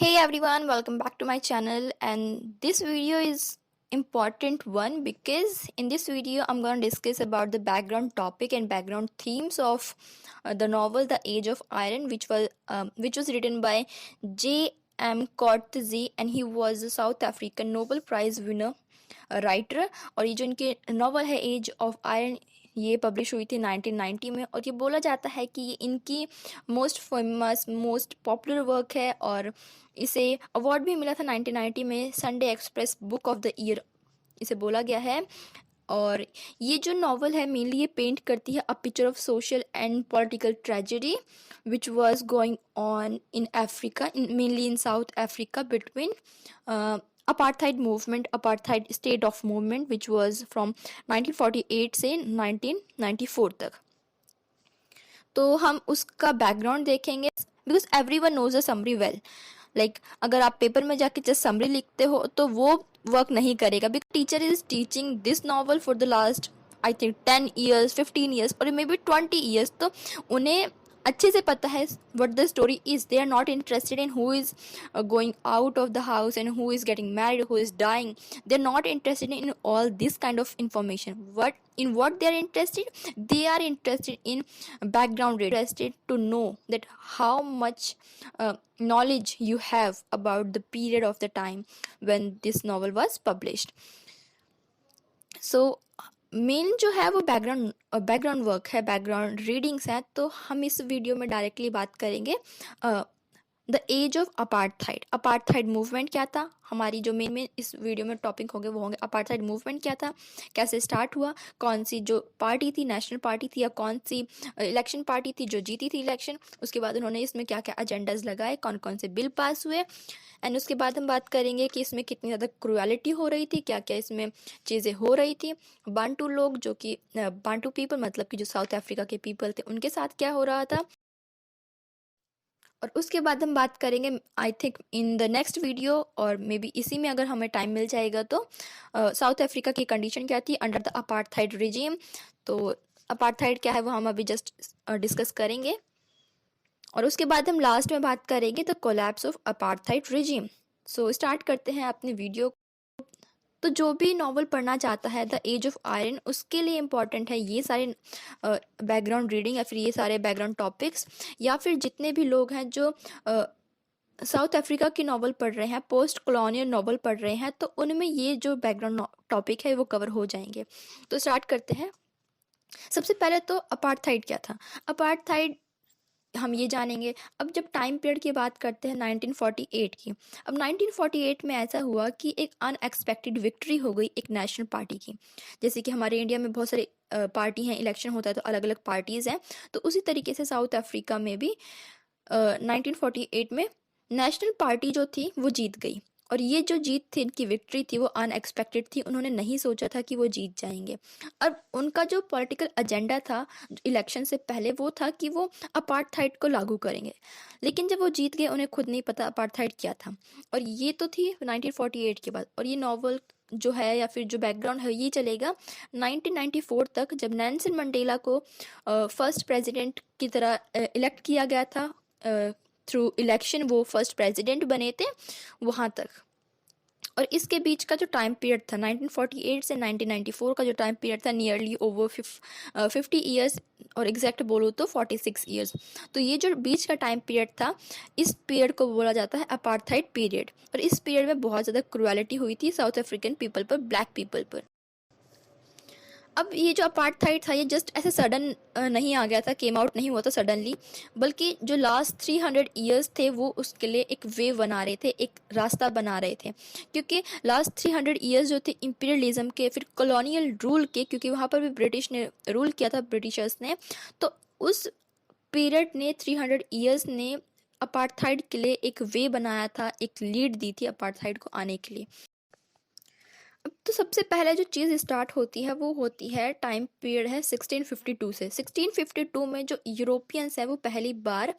Hey everyone, welcome back to my channel, and this video is important one because in this video I'm going to discuss about the background topic and background themes of the novel The Age of Iron, which was written by J.M. Coetzee, and he was a South African Nobel Prize winner writer. और ये जो इनकी novel है as of iron, ये publish हुई थी 1990 में, और ये बोला जाता है कि ये इनकी most famous most popular work है, और इसे अवार्ड भी मिला था 1990 में, Sunday express book of the year इसे बोला गया है। और ये जो नॉवल है मेनली ये पेंट करती है a picture of social and political tragedy which was going on in Africa, mainly in south Africa between apartheid movement, apartheid state of movement, which was from 1948 से 1994 तक। तो हम उसका बैकग्राउंड देखेंगे because every one knows a summary well. Like अगर आप paper में जाके जस्ट समरी लिखते हो तो वो वर्क नहीं करेगा, because teacher is teaching this novel for the last I think 10 years 15 years और मे बी 20 years, तो उन्हें अच्छे से पता है what the story is. They are not interested in who is going out of the house and who is getting married, who is dying. They're not interested in all this kind of information. What they are interested, they are interested in background, interested to know that how much knowledge you have about the period of the time when this novel was published. So main जो है वो background work है, background readings हैं। तो हम इस video में directly बात करेंगे the age of apartheid. Apartheid movement क्या था, हमारी जो मेन इस वीडियो में टॉपिक होंगे वो होंगे अपार्थाइड मूवमेंट क्या था, कैसे स्टार्ट हुआ, कौन सी जो पार्टी थी नेशनल पार्टी थी या कौन सी इलेक्शन पार्टी थी जो जीती थी इलेक्शन, उसके बाद उन्होंने इसमें क्या क्या एजेंडाज लगाए, कौन कौन से बिल पास हुए, एंड उसके बाद हम बात करेंगे कि इसमें कितनी ज़्यादा क्रुएलिटी हो रही थी, क्या क्या इसमें चीज़ें हो रही थी, बांटू लोग जो कि बांटू पीपल मतलब कि जो साउथ अफ्रीका के पीपल थे उनके साथ क्या हो रहा था। और उसके बाद हम बात करेंगे I think in the next video और मे बी इसी में अगर हमें टाइम मिल जाएगा तो साउथ अफ्रीका की कंडीशन क्या थी अंडर द अपार्थाइड रिजीम। तो अपार्थाइड क्या है वो हम अभी जस्ट डिस्कस करेंगे, और उसके बाद हम लास्ट में बात करेंगे the collapse of apartheid regime. So start करते हैं अपने वीडियो। तो जो भी नॉवल पढ़ना चाहता है द एज ऑफ आयरन, उसके लिए इम्पॉर्टेंट है ये सारे बैकग्राउंड रीडिंग या फिर ये सारे बैकग्राउंड टॉपिक्स, या फिर जितने भी लोग हैं जो साउथ अफ्रीका की नॉवल पढ़ रहे हैं, पोस्ट कॉलोनियल नॉवल पढ़ रहे हैं, तो उनमें ये जो बैकग्राउंड टॉपिक है वो कवर हो जाएंगे। तो स्टार्ट करते हैं। सबसे पहले तो अपार्थाइड क्या था। अपार्थाइड हम ये जानेंगे। अब जब टाइम पीरियड की बात करते हैं 1948 की, अब 1948 में ऐसा हुआ कि एक अनएक्सपेक्टेड विक्ट्री हो गई एक नेशनल पार्टी की। जैसे कि हमारे इंडिया में बहुत सारे पार्टी हैं, इलेक्शन होता है तो अलग अलग पार्टीज़ हैं, तो उसी तरीके से साउथ अफ्रीका में भी 1948 में नेशनल पार्टी जो थी वो जीत गई। और ये जो जीत थी, इनकी विक्ट्री थी, वो अनएक्सपेक्टेड थी, उन्होंने नहीं सोचा था कि वो जीत जाएंगे। और उनका जो पॉलिटिकल एजेंडा था इलेक्शन से पहले वो था कि वो अपार्थाइड को लागू करेंगे, लेकिन जब वो जीत गए उन्हें खुद नहीं पता अपार्थाइड क्या था। और ये तो थी 1948 के बाद, और ये नॉवल जो है या फिर जो बैकग्राउंड है ये चलेगा 1994 तक, जब नेल्सन मंडेला को फर्स्ट प्रेसिडेंट की तरह इलेक्ट किया गया था। थ्रू इलेक्शन वो फर्स्ट प्रेसिडेंट बने थे वहाँ तक। और इसके बीच का जो टाइम पीरियड था 1948 से 1994 का जो टाइम पीरियड था नियरली ओवर 50 ईयर्स, और एग्जैक्ट बोलो तो 46 ईयर्स। तो ये जो बीच का टाइम पीरियड था, इस पीरियड को बोला जाता है अपार्थाइड पीरियड। और इस पीरियड में बहुत ज़्यादा क्रुएलिटी हुई थी साउथ अफ्रीकन पीपल पर, ब्लैक पीपल पर। अब ये जो अपार्थाइड था ये जस्ट ऐसे सडन नहीं आ गया था, केम आउट नहीं हुआ था सडनली, बल्कि जो लास्ट 300 ईयर्स थे वो उसके लिए एक वे बना रहे थे, एक रास्ता बना रहे थे। क्योंकि लास्ट 300 ईयर्स जो थे इंपीरियलिज्म के, फिर कॉलोनियल रूल के, क्योंकि वहाँ पर भी ब्रिटिश ने रूल किया था, ब्रिटिशर्स ने, तो उस पीरियड ने 300 ईयर्स ने अपार्थाइड के लिए एक वे बनाया था, एक लीड दी थी अपार्थाइड को आने के लिए। अब तो सबसे पहले जो चीज़ स्टार्ट होती है वो होती है, टाइम पीरियड है 1652 से। 1652 में जो यूरोपियंस है वो पहली बार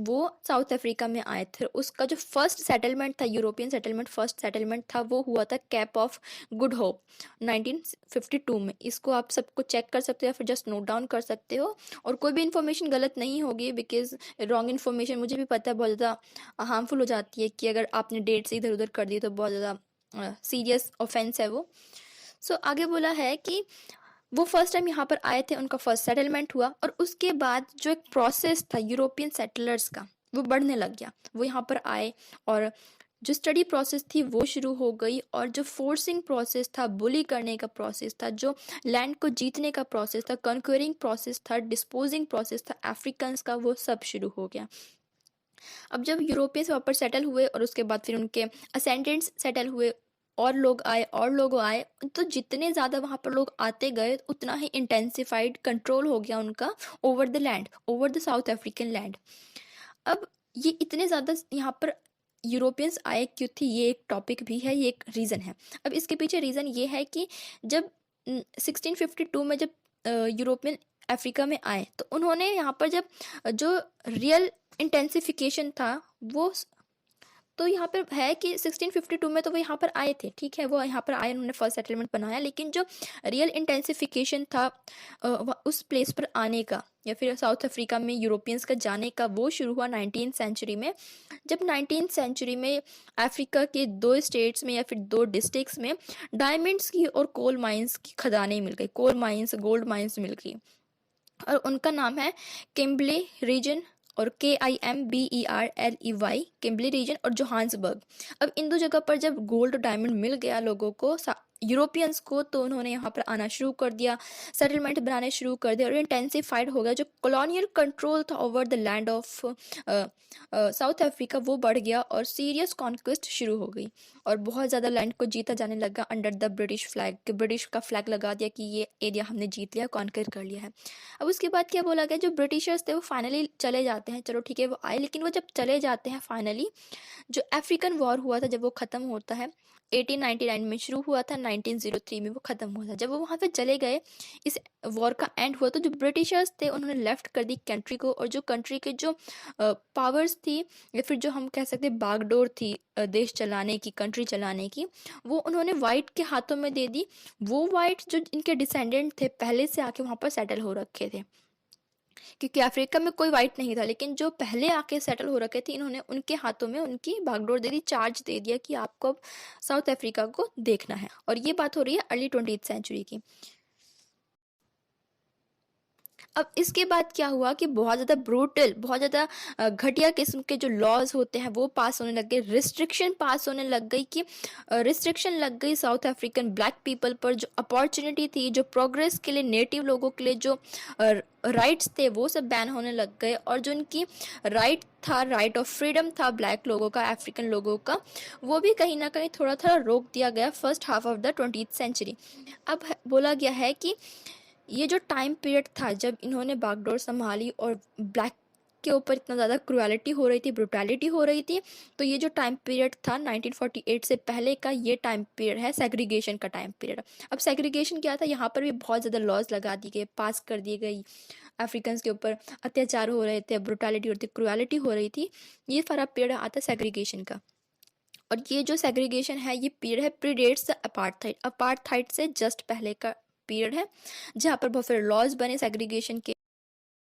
वो साउथ अफ्रीका में आए थे। उसका जो फर्स्ट सेटलमेंट था, यूरोपियन सेटलमेंट, फर्स्ट सेटलमेंट था, वो हुआ था कैप ऑफ गुड होप 1952 में। इसको आप सबको चेक कर सकते हो या फिर जस्ट नोट डाउन कर सकते हो, और कोई भी इन्फॉर्मेशन गलत नहीं होगी, बिकॉज रॉन्ग इन्फॉर्मेशन मुझे भी पता है बहुत ज़्यादा हार्मफुल हो जाती है कि अगर आपने डेट से इधर उधर कर दी तो बहुत ज़्यादा सीरियस ऑफेंस है वो। सो आगे बोला है कि वो फर्स्ट टाइम यहाँ पर आए थे, उनका फर्स्ट सेटलमेंट हुआ, और उसके बाद जो एक प्रोसेस था यूरोपियन सेटलर्स का वो बढ़ने लग गया। वो यहाँ पर आए और जो स्टडी प्रोसेस थी वो शुरू हो गई, और जो फोर्सिंग प्रोसेस था, बुली करने का प्रोसेस था, जो लैंड को जीतने का प्रोसेस था, कॉन्क्वेरिंग प्रोसेस था, डिस्पोजिंग प्रोसेस था अफ्रीकन्स का, वो सब शुरू हो गया। अब जब यूरोपियंस वहाँ पर सेटल हुए और उसके बाद फिर उनके असेंडेंट्स सेटल हुए, और लोग आए और लोग आए, तो जितने ज़्यादा वहाँ पर लोग आते गए उतना ही इंटेंसिफाइड कंट्रोल हो गया उनका over the land, over the south African land. अब ये इतने ज़्यादा यहाँ पर यूरोपियंस आए क्यों थे, ये एक टॉपिक भी है, ये एक रीज़न है। अब इसके पीछे रीज़न ये है कि जब 1652 में जब यूरोपियन अफ्रीका में आए, तो उन्होंने यहाँ पर जब जो रियल इंटेंसिफिकेशन था वो, तो यहाँ पर है कि 1652 में तो वो यहाँ पर आए थे, ठीक है, वो यहाँ पर आए, उन्होंने फर्स्ट सेटलमेंट बनाया, लेकिन जो रियल इंटेंसिफिकेशन था उस प्लेस पर आने का या फिर साउथ अफ्रीका में यूरोपियंस का जाने का, वो शुरू हुआ 19th सेंचुरी में। जब 19th सेंचुरी में अफ्रीका के 2 स्टेट्स में या फिर 2 डिस्ट्रिक्ट्स में डायमंड्स की और कोल माइंस की खदानें मिल गई, कोल माइंस, गोल्ड माइंस मिल गई, और उनका नाम है किम्बले रीजन और KIMBERLEY, किम्बले रीजन और जोहान्सबर्ग। अब इन 2 जगह पर जब गोल्ड डायमंड मिल गया लोगों को, यूरोपियंस को, तो उन्होंने यहाँ पर आना शुरू कर दिया, सेटलमेंट बनाने शुरू कर दिया, और इंटेंसिफाइड हो गया। जो कॉलोनियल कंट्रोल था over the land of south Africa वो बढ़ गया, और सीरियस कॉन्क्वेस्ट शुरू हो गई, और बहुत ज़्यादा लैंड को जीता जाने लगा under the British flag. British का फ्लैग लगा दिया कि ये एरिया हमने जीत लिया, कॉन्कर कर लिया है। अब उसके बाद क्या बोला गया, जो ब्रिटिशर्स थे वो फाइनली चले जाते हैं, चलो ठीक है वो आए, लेकिन वो जब चले जाते हैं फाइनली, जो अफ्रीकन वॉर हुआ था जब वो ख़त्म होता है, 1899 में शुरू हुआ था, 1903 में वो ख़त्म हुआ था। जब वो वहाँ पे चले गए, इस वॉर का एंड हुआ, तो जो ब्रिटिशर्स थे उन्होंने लेफ्ट कर दी कंट्री को, और जो कंट्री के जो पावर्स थी या फिर जो हम कह सकते हैं बागडोर थी देश चलाने की, कंट्री चलाने की, वो उन्होंने वाइट के हाथों में दे दी। वो वाइट जो इनके डिसेंडेंट थे, पहले से आके वहाँ पर सेटल हो रखे थे, क्योंकि अफ्रीका में कोई वाइट नहीं था, लेकिन जो पहले आके सेटल हो रखे थे, इन्होंने उनके हाथों में उनकी बागडोर दे दी, चार्ज दे दिया कि आपको अब साउथ अफ्रीका को देखना है। और ये बात हो रही है अर्ली 20th सेंचुरी की। अब इसके बाद क्या हुआ कि बहुत ज़्यादा ब्रूटल, बहुत ज़्यादा घटिया किस्म के जो लॉज होते हैं वो पास होने लग गए, रिस्ट्रिक्शन पास होने लग गई, कि रिस्ट्रिक्शन लग गई साउथ अफ्रीकन ब्लैक पीपल पर। जो अपॉर्चुनिटी थी, जो प्रोग्रेस के लिए, नेटिव लोगों के लिए जो राइट्स थे, वो सब बैन होने लग गए, और जो उनकी राइट था, राइट ऑफ फ्रीडम था ब्लैक लोगों का, अफ्रीकन लोगों का, वो भी कहीं ना कहीं थोड़ा थोड़ा रोक दिया गया first half of the 20th century. अब बोला गया है कि ये जो टाइम पीरियड था जब इन्होंने बागडोर संभाली और ब्लैक के ऊपर इतना ज़्यादा क्रुएलिटी हो रही थी, ब्रुटैलिटी हो रही थी, तो ये जो टाइम पीरियड था 1948 से पहले का, ये टाइम पीरियड है सेग्रीगेशन का टाइम पीरियड। अब सेग्रीगेशन क्या था, यहाँ पर भी बहुत ज़्यादा लॉज लगा दी गए, पास कर दी गई, अफ्रीकन्स के ऊपर अत्याचार हो रहे थे, ब्रुटैलिटी और क्रुएलिटी हो रही थी। ये सारा पीरियड आता है सेग्रीगेशन का। और ये जो सेग्रीगेशन है, ये पीरियड है प्रीडेट्स द अपार्थाइड, अपार्थाइड से जस्ट पहले का पीरियड है, जहाँ पर बहुत सारे लॉज बने सेग्रीगेशन के।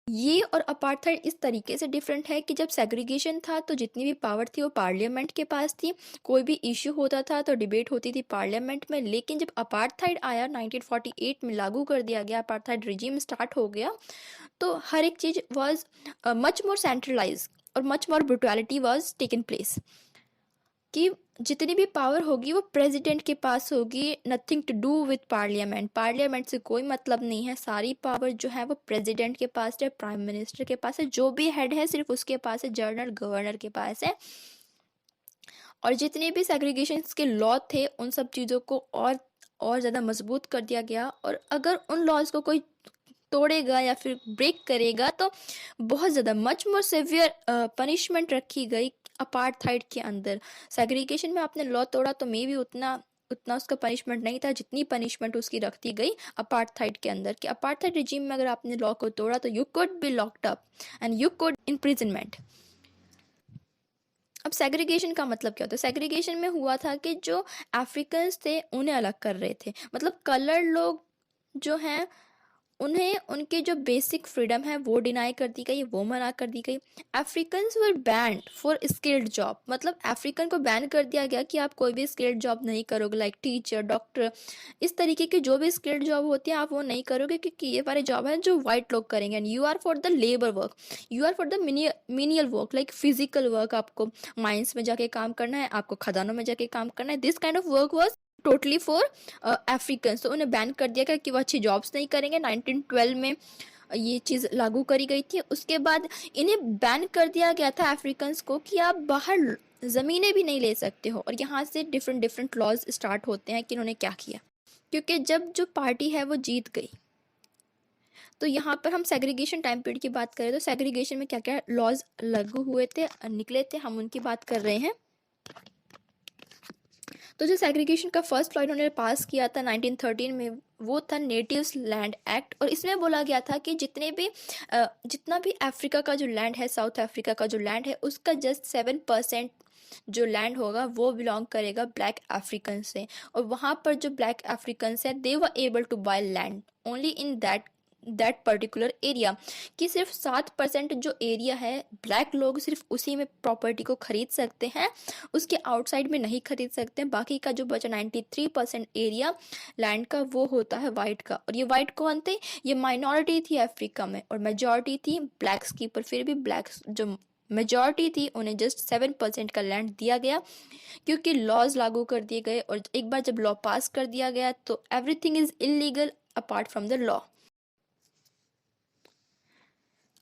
ये और अपार्थाइड इस तरीके से डिफरेंट है कि जब सेग्रीगेशन था तो जितनी भी पावर थी वो पार्लियामेंट के पास थी, कोई भी इश्यू होता था तो डिबेट होती थी पार्लियामेंट में। लेकिन जब अपार्थाइड आया 1948 में, लागू कर दिया गया, अपार्थाइड रिजीम स्टार्ट हो गया, तो हर एक चीज़ वॉज मच मोर सेंट्रलाइज और much more brutality was taken place, कि जितनी भी पावर होगी वो प्रेसिडेंट के पास होगी, nothing to do with parliament, parliament से कोई मतलब नहीं है, सारी पावर जो है वो प्रेसिडेंट के पास है, प्राइम मिनिस्टर के पास है, जो भी हेड है सिर्फ उसके पास है, जनरल गवर्नर के पास है। और जितने भी सेग्रीगेशन के लॉ थे उन सब चीज़ों को और ज़्यादा मजबूत कर दिया गया, और अगर उन लॉज को कोई तोड़ेगा या फिर ब्रेक करेगा तो बहुत ज़्यादा मच मोर सिवियर पनिशमेंट रखी गई अपार्थाइड के अंदर। सेग्रीगेशन में आपने लॉ तोड़ा तो मे भी उतना उतना उसका पनिशमेंट नहीं था जितनी पनिशमेंट उसकी रख दी गई अपार्थाइड के अंदर, कि अपार्थाइड रिजीम में अगर आपने लॉ को तोड़ा तो you could be locked up and you could imprisonment. अब सेग्रीगेशन का मतलब क्या होता है? सेग्रीगेशन में हुआ था कि जो अफ्रीकन्स थे उन्हें अलग कर रहे थे, मतलब कलर्ड लोग जो हैं उन्हें उनके जो बेसिक फ्रीडम है वो डिनाई कर दी गई, वो मना कर दी गई। Africans were band for skilled job, मतलब अफ्रीकन को बैन कर दिया गया कि आप कोई भी स्किल्ड जॉब नहीं करोगे, लाइक टीचर, डॉक्टर, इस तरीके की जो भी स्किल्ड जॉब होती है आप वो नहीं करोगे, क्योंकि ये वाले जॉब है जो वाइट लोग करेंगे। And you are for the labour work, you are for the menial work, like physical work, आपको माइंस में जाके काम करना है, आपको खदानों में जाके काम करना है। This kind of work was totally for African. तो उन्हें बैन कर दिया गया कि वो अच्छी जॉब्स नहीं करेंगे। 1912 में ये चीज़ लागू करी गई थी। उसके बाद इन्हें बैन कर दिया गया था अफ्रीकन्स को कि आप बाहर ज़मीनें भी नहीं ले सकते हो। और यहाँ से डिफरेंट डिफरेंट लॉज स्टार्ट होते हैं कि इन्होंने क्या किया, क्योंकि जब जो पार्टी है वो जीत गई। तो यहाँ पर हम सेग्रीगेशन टाइम पीरियड की बात करें तो सेग्रीगेशन में क्या क्या लॉज लागू हुए थे, निकले थे, हम उनकी बात कर रहे हैं। तो जो सेग्रीगेशन का फर्स्ट लॉ इन्होंने पास किया था 1913 में, वो था नेटिव्स लैंड एक्ट। और इसमें बोला गया था कि जितना भी अफ्रीका का जो लैंड है, साउथ अफ्रीका का जो लैंड है, उसका जस्ट 7% जो लैंड होगा वो बिलोंग करेगा ब्लैक अफ्रीकन से। और वहाँ पर जो ब्लैक अफ्रीकन्स हैं they were able to buy land only in that particular area, कि सिर्फ 7% जो एरिया है ब्लैक लोग सिर्फ उसी में प्रॉपर्टी को खरीद सकते हैं, उसके आउटसाइड में नहीं खरीद सकते हैं। बाकी का जो बचा 93% एरिया लैंड का वो होता है वाइट का। और ये वाइट कौन थे? ये माइनॉरिटी थी अफ्रीका में और मेजॉरिटी थी ब्लैक्स की, पर फिर भी ब्लैक्स जो मेजॉरिटी थी उन्हें जस्ट 7% का लैंड दिया गया, क्योंकि लॉज लागू कर दिए गए। और एक बार जब लॉ पास कर दिया गया तो everything is illegal apart from the law.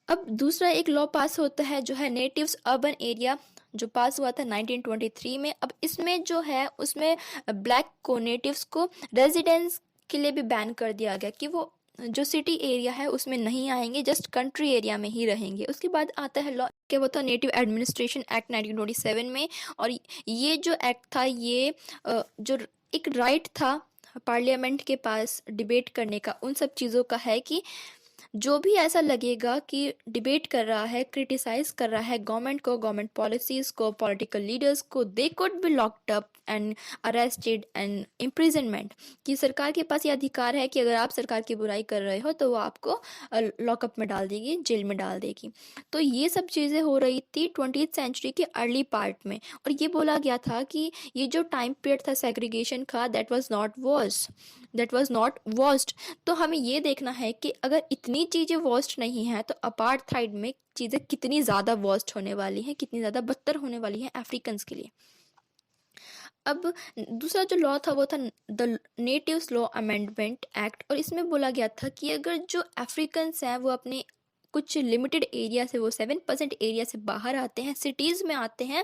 अब दूसरा एक लॉ पास होता है जो है नेटिव्स अर्बन एरिया, जो पास हुआ था 1923 में। अब इसमें जो है उसमें ब्लैक को, नेटिव्स को रेजिडेंस के लिए भी बैन कर दिया गया कि वो जो सिटी एरिया है उसमें नहीं आएंगे, जस्ट कंट्री एरिया में ही रहेंगे। उसके बाद आता है लॉ क्या, वो था नेटिव एडमिनिस्ट्रेशन एक्ट 1927 में। और ये जो एक्ट था ये जो एक राइट था पार्लियामेंट के पास डिबेट करने का, उन सब चीज़ों का है कि जो भी ऐसा लगेगा कि डिबेट कर रहा है, क्रिटिसाइज कर रहा है गवर्नमेंट को, गवर्नमेंट पॉलिसीज को, पॉलिटिकल लीडर्स को, they could be locked up and arrested and imprisonment, कि सरकार के पास ये अधिकार है कि अगर आप सरकार की बुराई कर रहे हो तो वो आपको लॉकअप में डाल देगी, जेल में डाल देगी। तो ये सब चीज़ें हो रही थी 20th सेंचुरी के अर्ली पार्ट में। और ये बोला गया था कि ये जो टाइम पीरियड था सेग्रीगेशन का, दैट वाज नॉट वर्स्ट। तो हमें ये देखना है कि अगर इतनी चीज़ें वर्स्ट नहीं हैं तो अपार्थाइड में चीज़ें कितनी ज़्यादा वर्स्ट होने वाली हैं, कितनी ज़्यादा बदतर होने वाली हैं अफ्रीकन्स के लिए। अब दूसरा जो लॉ था वो था the natives law amendment act. और इसमें बोला गया था कि अगर जो अफ्रीकन्स हैं वो अपने कुछ लिमिटेड एरिया से, वो 7% एरिया से बाहर आते हैं, सिटीज़ में आते हैं,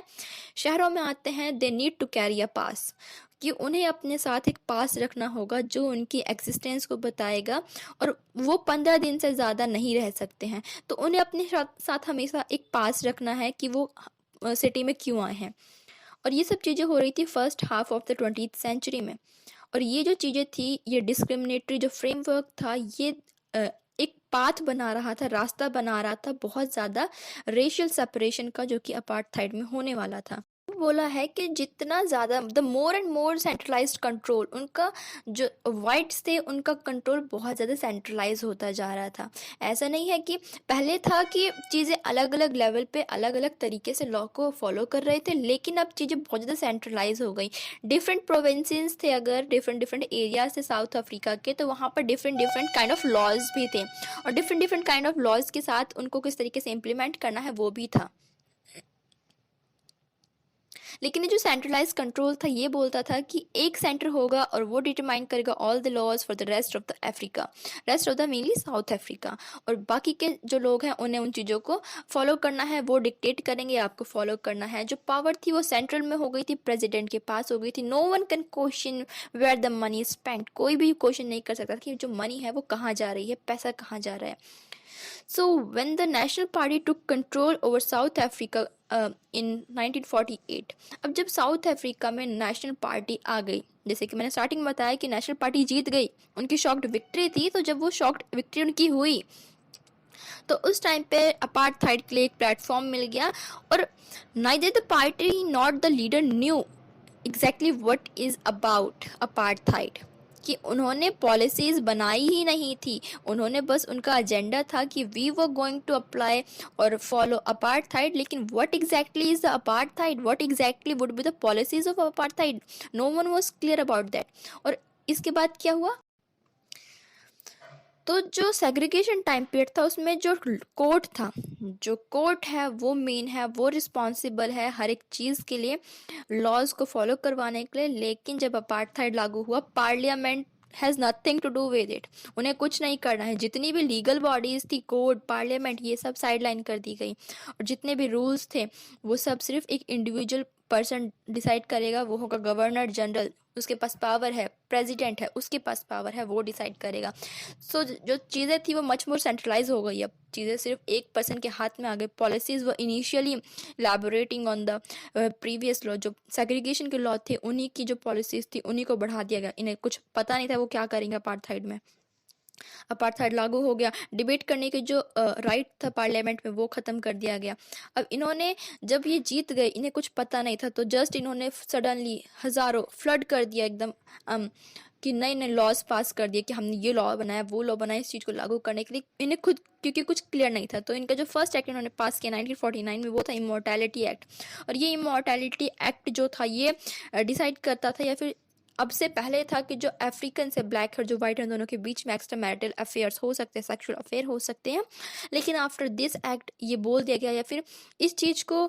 शहरों में आते हैं, they need to carry a pass, कि उन्हें अपने साथ एक पास रखना होगा जो उनकी एग्जिस्टेंस को बताएगा। और वो 15 दिन से ज़्यादा नहीं रह सकते हैं। तो उन्हें अपने साथ हमेशा एक पास रखना है कि वो सिटी में क्यों आए हैं। और ये सब चीज़ें हो रही थी first half of the 20th century में। और ये जो चीज़ें थी, ये डिस्क्रिमिनेटरी जो फ्रेमवर्क था, ये एक पाथ बना रहा था, रास्ता बना रहा था बहुत ज़्यादा रेशियल सेपरेशन का, जो कि अपार्थाइड में होने वाला था। बोला है कि जितना ज़्यादा the more and more centralised control, उनका जो वाइट्स थे उनका कंट्रोल बहुत ज़्यादा सेंट्रलाइज होता जा रहा था। ऐसा नहीं है कि पहले था कि चीज़ें अलग अलग लेवल पे अलग अलग तरीके से लॉ को फॉलो कर रहे थे, लेकिन अब चीज़ें बहुत ज़्यादा सेंट्रलाइज हो गई। डिफरेंट प्रोविंसेस थे, अगर डिफरेंट डिफरेंट एरियाज थे साउथ अफ्रीका के, तो वहाँ पर different different kind of laws भी थे। और different different kind of laws के साथ उनको किस तरीके से इम्प्लीमेंट करना है वो भी था। लेकिन ये जो सेंट्रलाइज कंट्रोल था ये बोलता था कि एक सेंटर होगा और वो डिटरमाइन करेगा all the laws for the rest of the Africa, rest of the mainly South Africa. और बाकी के जो लोग हैं उन्हें उन चीज़ों को फॉलो करना है, वो डिक्टेट करेंगे, आपको फॉलो करना है। जो पावर थी वो सेंट्रल में हो गई थी, प्रेसिडेंट के पास हो गई थी। No one can question where the money spent, कोई भी क्वेश्चन नहीं कर सकता कि जो मनी है वो कहाँ जा रही है, पैसा कहाँ जा रहा है। So when the National Party took control over South Africa in 1948, अब जब साउथ अफ्रीका में नेशनल पार्टी आ गई, जैसे कि मैंने स्टार्टिंग में बताया कि नेशनल पार्टी जीत गई, उनकी शॉक्ड विक्ट्री थी, तो जब वो शॉक्ड विक्ट्री उनकी हुई तो उस टाइम पे अपार्थाइड के लिए एक प्लेटफॉर्म मिल गया, और neither the party not the leader knew exactly what is about apartheid, कि उन्होंने पॉलिसीज बनाई ही नहीं थी, उन्होंने बस उनका एजेंडा था कि we were going to apply और फॉलो अपार्थाइड, लेकिन what exactly is the apartheid, what exactly would be the policies of apartheid, no one was clear about that. और इसके बाद क्या हुआ, तो जो सेग्रीगेशन टाइम पीरियड था उसमें जो कोर्ट था, जो कोर्ट है वो मेन है, वो रिस्पॉन्सिबल है हर एक चीज़ के लिए, लॉज को फॉलो करवाने के लिए। लेकिन जब अपार्थाइड लागू हुआ, parliament has nothing to do with it, उन्हें कुछ नहीं करना है। जितनी भी लीगल बॉडीज़ थी, कोर्ट, पार्लियामेंट, ये सब साइडलाइन कर दी गई, और जितने भी रूल्स थे वो सब सिर्फ एक इंडिविजुअल पर्सन डिसाइड करेगा, वो होगा गवर्नर जनरल, उसके पास पावर है, प्रेसिडेंट है उसके पास पावर है, वो डिसाइड करेगा। सो जो चीज़ें थी वो मच मोर सेंट्रलाइज हो गई, अब चीज़ें सिर्फ एक पर्सन के हाथ में आ गई। पॉलिसीज़ वो initially elaborating on the previous law, जो सेग्रीगेशन के लॉ थे उन्हीं की जो पॉलिसीज़ थी उन्हीं को बढ़ा दिया गया, इन्हें कुछ पता नहीं था वो क्या करेंगे अपार्थाइड में। अपार्थाइड लागू हो गया, डिबेट करने के जो राइट था पार्लियामेंट में वो ख़त्म कर दिया गया। अब इन्होंने जब ये जीत गए, इन्हें कुछ पता नहीं था, तो जस्ट इन्होंने सडनली हज़ारों फ्लड कर दिया एकदम, कि नए नए लॉज पास कर दिए कि हमने ये लॉ बनाया, वो लॉ बनाया, इस चीज़ को लागू करने के लिए। इन्हें खुद क्योंकि कुछ क्लियर नहीं था, तो इनका जो फर्स्ट एक्ट इन्होंने पास किया 1949 में वो था इमॉर्टैलिटी एक्ट। और ये इमॉर्टैलिटी एक्ट जो था ये डिसाइड करता था, या फिर अब से पहले था, कि जो अफ्रीकन से ब्लैक और जो वाइट हैं दोनों के बीच में एक्स्ट्रा मैरिटल अफेयर्स हो सकते हैं, सेक्सुअल अफेयर हो सकते हैं। लेकिन आफ्टर दिस एक्ट ये बोल दिया गया, या फिर इस चीज़ को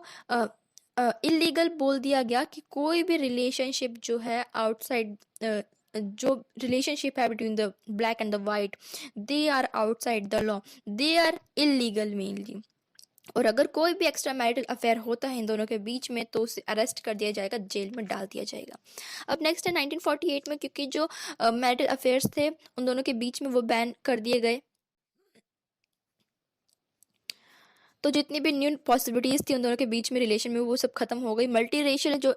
इलीगल बोल दिया गया, कि कोई भी रिलेशनशिप जो है आउटसाइड, जो रिलेशनशिप है between the black and the white, they are outside the law, they are illegal mainly. और अगर कोई भी एक्स्ट्रा मैरिटल अफेयर होता है इन दोनों के बीच में तो उसे अरेस्ट कर दिया जाएगा, जेल में डाल दिया जाएगा। अब नेक्स्ट है 1948 में, क्योंकि जो मैरिटल अफेयर्स थे उन दोनों के बीच में वो बैन कर दिए गए, तो जितनी भी न्यू पॉसिबिलिटीज़ थी उन दोनों के बीच में रिलेशन में वो सब खत्म हो गई। मल्टी रेशियल जो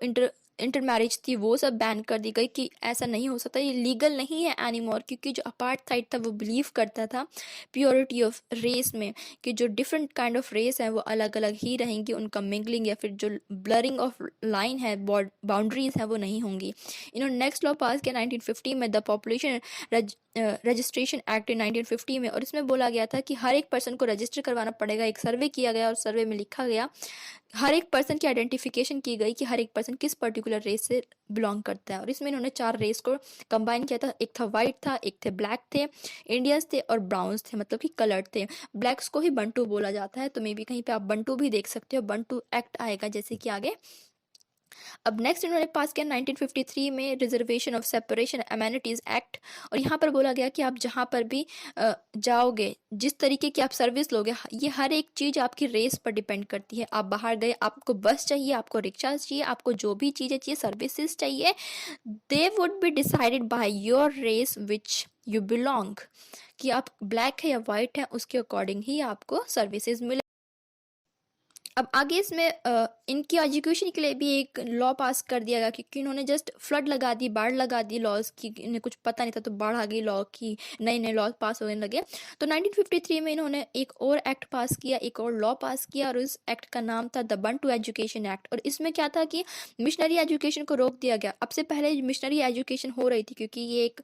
इंटर मैरिज थी वो सब बैन कर दी गई, कि ऐसा नहीं हो सकता, ये लीगल नहीं है एनीमोर। क्योंकि जो अपार्थाइड था वो बिलीव करता था प्योरिटी ऑफ रेस में, कि जो डिफरेंट काइंड ऑफ रेस है वो अलग अलग ही रहेंगी, उनका मिंगलिंग या फिर जो ब्लरिंग ऑफ लाइन है, बाउंड्रीज हैं, वो नहीं होंगी। इन्होंने नेक्स्ट लॉ पास किया 1950 में, the population registration act in 1950 में, और इसमें बोला गया था कि हर एक पर्सन को रजिस्टर करवाना पड़ेगा। एक सर्वे किया गया और सर्वे में लिखा गया, हर एक पर्सन की आइडेंटिफिकेशन की गई कि हर एक पर्सन किस पर्टिकुलर रेस से बिलोंग करता है। और इसमें इन्होंने 4 रेस को कंबाइन किया था, एक था वाइट था, एक थे ब्लैक थे, इंडियंस थे और ब्राउन्स थे, मतलब कि कलर्ड थे। ब्लैक्स को ही बंटू बोला जाता है, तो मे बी कहीं पे आप बंटू भी देख सकते हो, बंटू एक्ट आएगा जैसे कि आगे। अब नेक्स्ट इन्होंने पास किया 1953 में reservation of separation amenities act, और यहाँ पर बोला गया कि आप जहाँ पर भी जाओगे, जिस तरीके की आप सर्विस लोगे, ये हर एक चीज़ आपकी रेस पर डिपेंड करती है। आप बाहर गए, आपको बस चाहिए, आपको रिक्शा चाहिए, आपको जो भी चीज़ें चाहिए, सर्विसेज चाहिए, they would be decided by your race which you belong, कि आप ब्लैक है या वाइट है उसके अकॉर्डिंग ही आपको सर्विसेज मिले। अब आगे इसमें इनकी एजुकेशन के लिए भी एक लॉ पास कर दिया गया, क्योंकि इन्होंने जस्ट फ्लड लगा दी, बाढ़ लगा दी लॉज की, इन्हें कुछ पता नहीं था, तो बाढ़ आ गई, लॉ की नए नए लॉ पास होने लगे। तो 1953 में इन्होंने एक और एक्ट पास किया, एक और लॉ पास किया, और उस एक्ट का नाम था द बंटू एजुकेशन एक्ट। और इसमें क्या था कि मिशनरी एजुकेशन को रोक दिया गया। अब से पहले मिशनरी एजुकेशन हो रही थी, क्योंकि ये एक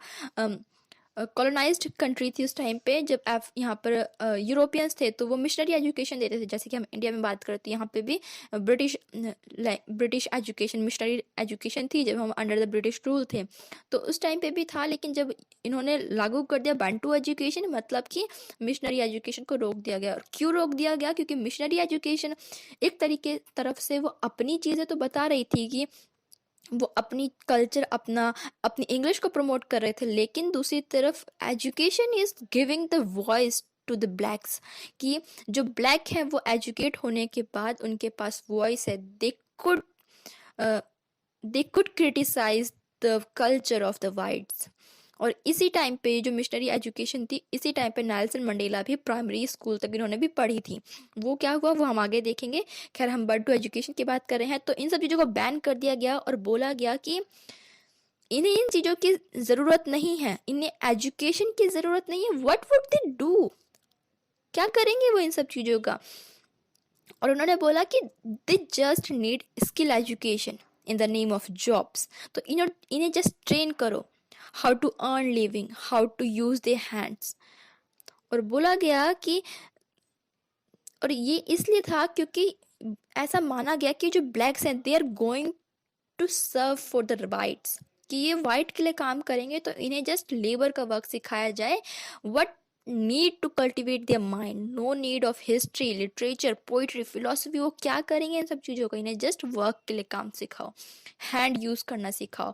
कॉलोनाइज्ड कंट्री थी उस टाइम पे, जब यहाँ पर यूरोपियंस थे तो वो मिशनरी एजुकेशन देते थे। जैसे कि हम इंडिया में बात करते हैं, यहाँ पे भी ब्रिटिश एजुकेशन, मिशनरी एजुकेशन थी जब हम अंडर द ब्रिटिश रूल थे, तो उस टाइम पे भी था। लेकिन जब इन्होंने लागू कर दिया बंटू एजुकेशन, मतलब कि मिशनरी एजुकेशन को रोक दिया गया। और क्यों रोक दिया गया? क्योंकि मिशनरी एजुकेशन एक तरीके तरफ से वो अपनी चीज़ें तो बता रही थी, कि वो अपनी कल्चर, अपनी इंग्लिश को प्रमोट कर रहे थे, लेकिन दूसरी तरफ education is giving the voice to the blacks, कि जो ब्लैक हैं वो एजुकेट होने के बाद उनके पास वॉइस है, they could criticise the culture of the whites. और इसी टाइम पे जो मिशनरी एजुकेशन थी, इसी टाइम पे नेल्सन मंडेला भी प्राइमरी स्कूल तक इन्होंने भी पढ़ी थी। वो क्या हुआ वो हम आगे देखेंगे। खैर हम बर्ड टू एजुकेशन की बात कर रहे हैं, तो इन सब चीज़ों को बैन कर दिया गया और बोला गया कि इन्हें इन चीज़ों की ज़रूरत नहीं है, इन्हें एजुकेशन की ज़रूरत नहीं है। व्हाट वुड दे डू, क्या करेंगे वो इन सब चीज़ों का। और उन्होंने बोला कि they just need skill education in the name of jobs. तो इन्हें जस्ट ट्रेन करो how to earn living, how to use their hands. और बोला गया कि, और ये इसलिए था क्योंकि ऐसा माना गया कि जो ब्लैक्स हैं they are going to serve for the rights, कि ये वाइट के लिए काम करेंगे, तो इन्हें जस्ट लेबर का वर्क सिखाया जाए। What need to cultivate their mind, no need of history, literature, poetry, philosophy. वो क्या करेंगे इन सब चीज़ों को, इन्हें जस्ट वर्क के लिए काम सिखाओ, हैंड यूज़ करना सिखाओ।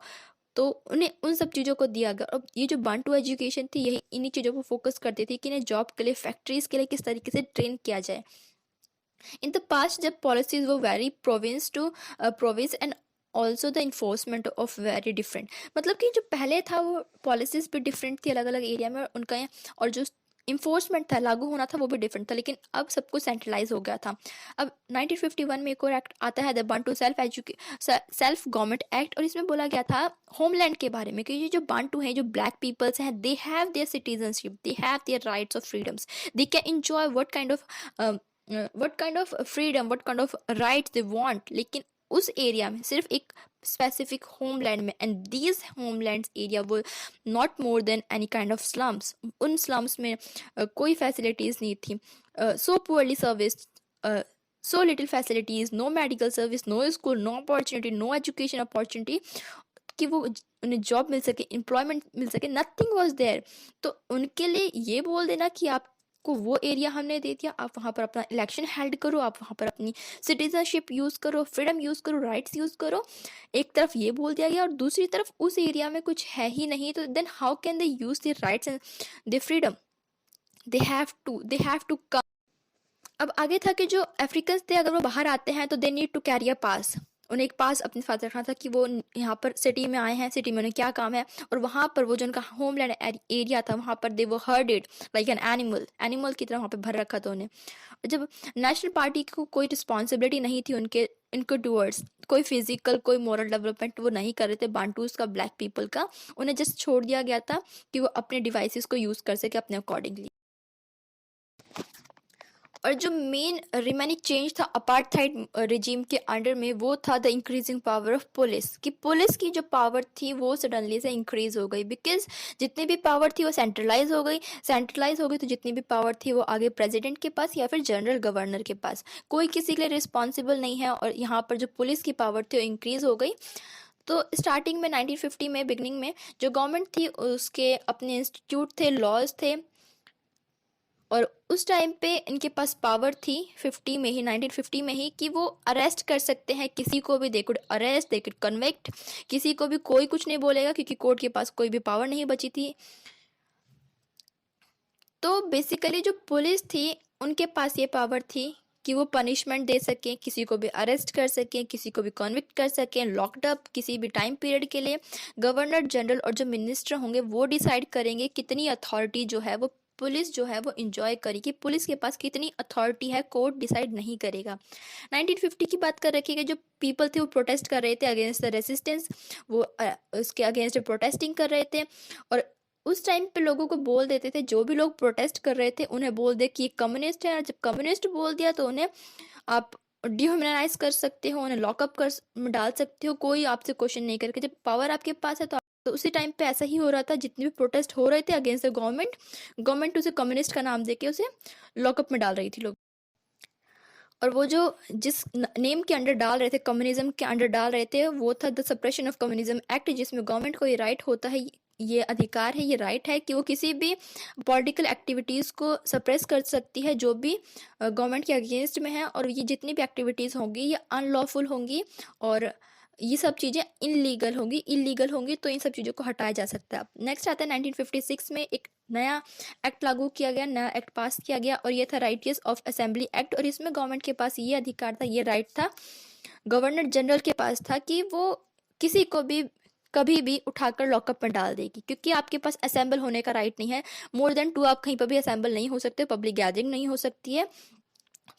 तो उन्हें उन सब चीज़ों को दिया गया। और ये जो बांटू एजुकेशन थी यही इन्हीं चीज़ों को फोकस करती थी कि इन्हें जॉब के लिए, फैक्ट्रीज के लिए किस तरीके से ट्रेन किया जाए। इन द पास्ट जब पॉलिसीज वो very province to province and also the enforcement of very different, मतलब कि जो पहले था वो पॉलिसीज भी डिफरेंट थी अलग अलग एरिया में, और उनका और जो इन्फोर्समेंट था, लागू होना था, वो भी डिफरेंट था। लेकिन अब सब कुछ सेंट्रलाइज हो गया था। अब 1951 में एक और एक्ट आता है, the Bantu self government act, और इसमें बोला गया था होमलैंड के बारे में कि ये जो बांटू हैं, जो ब्लैक पीपल्स हैं, they have their citizenship, they have their rights of freedoms, they can enjoy what kind of freedom, what kind of rights they want। लेकिन उस एरिया में सिर्फ एक स्पेसिफिक होमलैंड में, एंड दीज होमलैंड्स एरिया वो not more than any kind of slums. उन slums में कोई फैसिलिटीज़ नहीं थी, so poorly service, so little facilities, no medical service, no school, no opportunity, no education opportunity कि वो उन्हें जॉब मिल सके, एम्प्लॉयमेंट मिल सके, नथिंग वॉज देयर। तो उनके लिए ये बोल देना कि आपको वो एरिया हमने दे दिया, आप वहाँ पर अपना इलेक्शन हेल्ड करो, आप वहाँ पर अपनी सिटीजनशिप यूज़ करो, फ्रीडम यूज़ करो, राइट्स यूज़ करो, एक तरफ ये बोल दिया गया और दूसरी तरफ उस एरिया में कुछ है ही नहीं। तो then how can they use their rights and their freedom, they have to come. अब आगे था कि जो अफ्रीकन थे अगर वो बाहर आते हैं तो they need to carry a pass, उन्हें एक पास अपने साथ रखना था कि वो यहाँ पर सिटी में आए हैं, सिटी में उन्हें क्या काम है। और वहाँ पर वो जो उनका होमलैंड एरिया था वहाँ पर दे वो हर्डेड लाइक एन एनिमल की तरह वहाँ पे भर रखा था उन्हें। जब नेशनल पार्टी को कोई रिस्पॉन्सिबिलिटी नहीं थी इनको टूवर्ड्स, कोई फिजिकल कोई मॉरल डेवलपमेंट वो नहीं कर रहे थे बांटूज का, ब्लैक पीपल का, उन्हें जस्ट छोड़ दिया गया था कि वो अपने डिवाइसेस को यूज़ कर सके अपने अकॉर्डिंगली। और जो मेन रिमेनिंग चेंज था अपार्थाइड रिजीम के अंडर में वो था the increasing power of police, कि पुलिस की जो पावर थी वो सडनली से इंक्रीज हो गई, बिकॉज जितनी भी पावर थी वो सेंट्रलाइज हो गई। तो जितनी भी पावर थी वो आगे प्रेसिडेंट के पास या फिर जनरल गवर्नर के पास, कोई किसी के लिए रिस्पॉन्सिबल नहीं है। और यहाँ पर जो पुलिस की पावर थी वो इंक्रीज हो गई। तो स्टार्टिंग में 1950 में बिगनिंग में जो गवर्नमेंट थी उसके अपने इंस्टीट्यूट थे, लॉज थे, और उस टाइम पे इनके पास पावर थी 1950 में ही कि वो अरेस्ट कर सकते हैं किसी को भी, they could arrest, they could convict, किसी को भी कोई कुछ नहीं बोलेगा क्योंकि कोर्ट के पास कोई भी पावर नहीं बची थी। तो बेसिकली जो पुलिस थी उनके पास ये पावर थी कि वो पनिशमेंट दे सकें, किसी को भी अरेस्ट कर सकें, किसी को भी कन्विक्ट कर सकें, लॉक्ड अप किसी भी टाइम पीरियड के लिए। गवर्नर जनरल और जो मिनिस्टर होंगे वो डिसाइड करेंगे कितनी अथॉरिटी जो है वो पुलिस जो है वो इंजॉय करेगी, पुलिस के पास कितनी अथॉरिटी है कोर्ट डिसाइड नहीं करेगा। 1950 की बात कर रखी है, जो पीपल थे वो प्रोटेस्ट कर रहे थे अगेंस्ट द रेसिस्टेंस, वो उसके अगेंस्ट प्रोटेस्टिंग कर रहे थे। और उस टाइम पे लोगों को बोल देते थे, जो भी लोग प्रोटेस्ट कर रहे थे उन्हें बोल दे कि ये कम्युनिस्ट है, और जब कम्युनिस्ट बोल दिया तो उन्हें आप डिह्यूमनाइज कर सकते हो, उन्हें लॉकअप कर डाल सकते हो, कोई आपसे क्वेश्चन नहीं करके। जब पावर आपके पास है तो उसी टाइम पे ऐसा ही हो रहा था, जितने भी प्रोटेस्ट हो रहे थे अगेंस्ट द गवर्नमेंट उसे कम्युनिस्ट का नाम देके उसे लॉकअप में डाल रही थी लोग। और वो जो जिस नेम के अंडर डाल रहे थे, कम्युनिज्म के अंडर डाल रहे थे, वो था the suppression of communism act, जिसमें गवर्नमेंट को ये राइट होता है, ये अधिकार है, ये राइट है कि वो किसी भी पॉलिटिकल एक्टिविटीज़ को सप्रेस कर सकती है जो भी गवर्नमेंट के अगेंस्ट में है। और ये जितनी भी एक्टिविटीज़ होंगी ये अनलॉफुल होंगी और ये सब चीज़ें इलीगल होंगी, तो इन सब चीज़ों को हटाया जा सकता है। नेक्स्ट आता है 1956 में एक नया एक्ट लागू किया गया, नया एक्ट पास किया गया, और ये था राइट्स ऑफ असेंबली एक्ट। और इसमें गवर्नमेंट के पास ये अधिकार था, ये राइट था गवर्नर जनरल के पास था कि वो किसी को भी कभी भी उठाकर लॉकअप में डाल देगी, क्योंकि आपके पास असेंबल होने का राइट नहीं है। मोर देन 2 आप कहीं पर भी असेंबल नहीं हो सकते, पब्लिक गैदरिंग नहीं हो सकती है।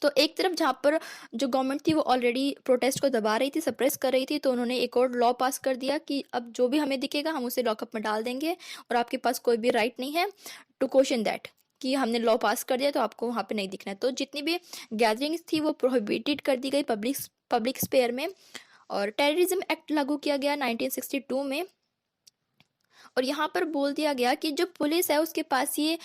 तो एक तरफ जहाँ पर जो गवर्नमेंट थी वो ऑलरेडी प्रोटेस्ट को दबा रही थी, सप्रेस कर रही थी, तो उन्होंने एक और लॉ पास कर दिया कि अब जो भी हमें दिखेगा हम उसे लॉकअप में डाल देंगे और आपके पास कोई भी राइट नहीं है टू क्वेश्चन दैट, कि हमने लॉ पास कर दिया तो आपको वहाँ पे नहीं दिखना है। तो जितनी भी गैदरिंग्स थी वो प्रोहिबिटेड कर दी गई पब्लिक स्पेयर में। और टेररिज्म एक्ट लागू किया गया 1962 में, और यहाँ पर बोल दिया गया कि जो पुलिस है उसके पास ये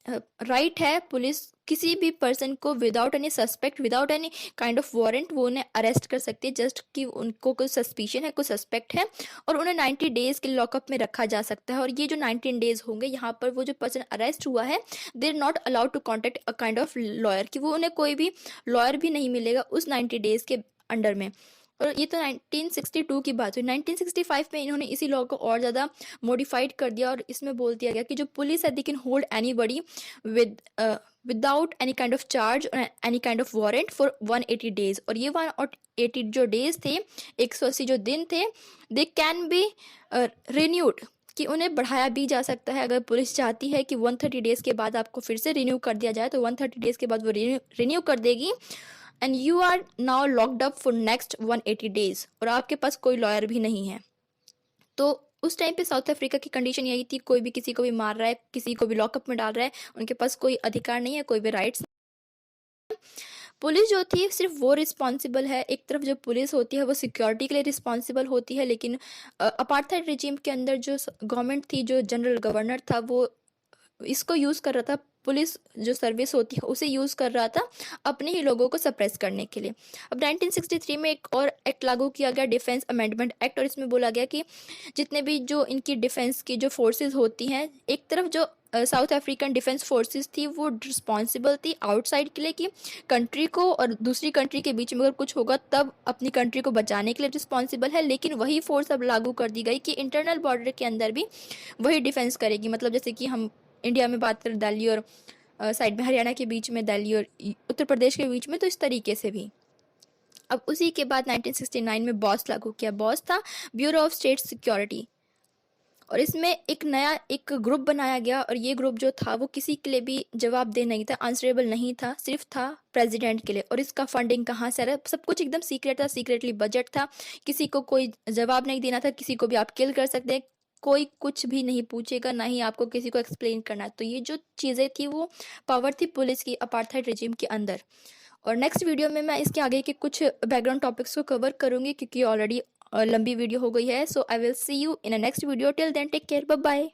राइट है, पुलिस किसी भी पर्सन को without any suspect, without any kind of warrant वो उन्हें अरेस्ट कर सकती है, जस्ट कि उनको कोई सस्पिशन है, कोई सस्पेक्ट है, और उन्हें 90 डेज के लॉकअप में रखा जा सकता है। और ये जो 19 डेज होंगे यहाँ पर वो जो पर्सन अरेस्ट हुआ है they are not allowed to contact a kind of lawyer, कि वो उन्हें कोई भी लॉयर भी नहीं मिलेगा उस 90 डेज के अंडर में। और ये तो 1962 की बात हुई। 1965 में इन्होंने इसी लॉ को और ज़्यादा मॉडिफाइड कर दिया और इसमें बोल दिया गया कि जो पुलिस है they can hold anybody without any kind of charge any kind of warrant for 180 days. और ये 180 जो डेज थे, 180 जो दिन थे, दे कैन बी रिन्यूड, कि उन्हें बढ़ाया भी जा सकता है। अगर पुलिस चाहती है कि 130 डेज़ के बाद आपको फिर से रिन्यू कर दिया जाए तो 130 डेज़ के बाद वो रिन्यू कर देगी, and you are now locked up for next 180 days, और आपके पास कोई लॉयर भी नहीं है। तो उस टाइम पे साउथ अफ्रीका की कंडीशन यही थी, कोई भी किसी को भी मार रहा है, किसी को भी लॉकअप में डाल रहा है, उनके पास कोई अधिकार नहीं है, कोई भी राइट्स। पुलिस जो थी सिर्फ वो रिस्पॉन्सिबल है, एक तरफ जो पुलिस होती है वो सिक्योरिटी के लिए रिस्पॉन्सिबल होती है, लेकिन अपार्थाइड रिजीम के अंदर जो गवर्नमेंट थी, जो जनरल गवर्नर था, वो इसको यूज़ कर रहा था, पुलिस जो सर्विस होती है उसे यूज़ कर रहा था अपने ही लोगों को सप्रेस करने के लिए। अब 1963 में एक और एक्ट लागू किया गया, डिफेंस अमेंडमेंट एक्ट, और इसमें बोला गया कि जितने भी जो इनकी डिफेंस की जो फोर्सेस होती हैं, एक तरफ जो साउथ अफ्रीकन डिफेंस फोर्सेस थी वो रिस्पॉन्सिबल थी आउटसाइड के लिए, कि कंट्री को और दूसरी कंट्री के बीच में अगर कुछ होगा तब अपनी कंट्री को बचाने के लिए रिस्पॉन्सिबल है, लेकिन वही फोर्स अब लागू कर दी गई कि इंटरनल बॉर्डर के अंदर भी वही डिफेंस करेगी। मतलब जैसे कि हम इंडिया में बात करें दिल्ली और साइड में हरियाणा के बीच में, दिल्ली और उत्तर प्रदेश के बीच में, तो इस तरीके से भी। अब उसी के बाद 1969 में बॉस लागू किया। बॉस था ब्यूरो ऑफ स्टेट सिक्योरिटी, और इसमें एक ग्रुप बनाया गया, और ये ग्रुप जो था वो किसी के लिए भी जवाबदेह नहीं था, आंसरेबल नहीं था, सिर्फ था प्रेसिडेंट के लिए। और इसका फंडिंग कहाँ से आ रहा है, सब कुछ एकदम सीक्रेट था, सीक्रेटली बजट था, किसी को कोई जवाब नहीं देना था, किसी को भी आप किल कर सकते हैं, कोई कुछ भी नहीं पूछेगा, ना ही आपको किसी को एक्सप्लेन करना है। तो ये जो चीज़ें थी वो पावर थी पुलिस की अपार्थाइड रिजीम के अंदर। और नेक्स्ट वीडियो में मैं इसके आगे के कुछ बैकग्राउंड टॉपिक्स को कवर करूँगी, क्योंकि ऑलरेडी लंबी वीडियो हो गई है। So I will see you in a next video, till then take care, bye bye.